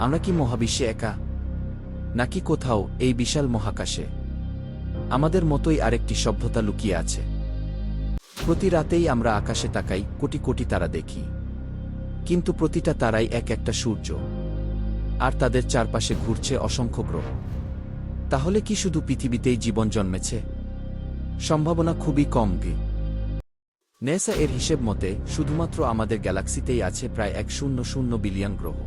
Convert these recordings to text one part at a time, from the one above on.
আমরা কি মহাবিশ্বে একা, নাকি কোথাও এই বিশাল মহাকাশে আমাদের মতোই আরেকটি সভ্যতা লুকিয়ে আছে? প্রতি রাতেই আমরা আকাশে তাকাই, কোটি কোটি তারা দেখি, কিন্তু প্রতিটা তারাই এক একটা সূর্য, আর তাদের চারপাশে ঘুরছে অসংখ্য গ্রহ। তাহলে কি শুধু পৃথিবীতেই জীবন জন্মেছে? সম্ভাবনা খুবই কম। নেসা এর হিসেব মতে শুধুমাত্র আমাদের গ্যালাক্সিতেই আছে প্রায় 100 বিলিয়ন গ্রহ,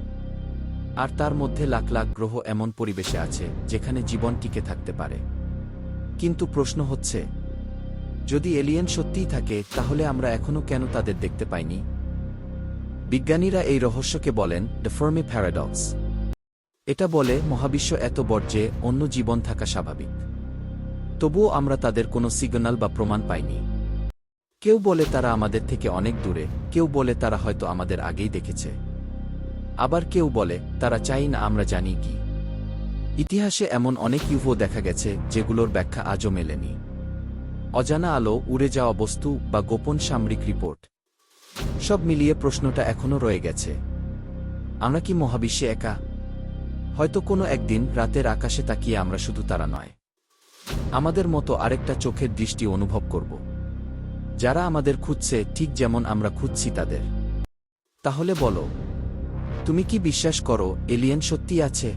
আর তার মধ্যে লাখ লাখ গ্রহ এমন পরিবেশে আছে যেখানে জীবন টিকে থাকতে পারে। কিন্তু প্রশ্ন হচ্ছে, যদি এলিয়েন সত্যিই থাকে, তাহলে আমরা এখনো কেন তাদের দেখতে পাইনি? বিজ্ঞানীরা এই রহস্যকে বলেন দ্য ফার্মি প্যারাডক্স। এটা বলে মহাবিশ্ব এত বড় যে অন্য জীবন থাকা স্বাভাবিক, তবুও আমরা তাদের কোনো সিগন্যাল বা প্রমাণ পাইনি। কেউ বলে তারা আমাদের থেকে অনেক দূরে, কেউ বলে তারা হয়তো আমাদের আগেই দেখেছে, আবার কেউ বলে তারা চাই না আমরা জানি কি। ইতিহাসে এমন অনেক ইউএফও দেখা গেছে যেগুলোর ব্যাখ্যা আজও মেলেনি। অজানা আলো, উড়ে যাওয়া বস্তু বা গোপন সামরিক রিপোর্ট, সব মিলিয়ে প্রশ্নটা এখনও রয়ে গেছে, আমরা কি মহাবিশ্বে একা? হয়তো কোনো একদিন রাতের আকাশে তাকিয়ে আমরা শুধু তারা নয়, আমাদের মতো আরেকটা চোখের দৃষ্টি অনুভব করব, যারা আমাদের খুঁজছে ঠিক যেমন আমরা খুঁজছি তাদের। তাহলে বলো, তুমি কি বিশ্বাস করো এলিয়েন সত্যি আছে?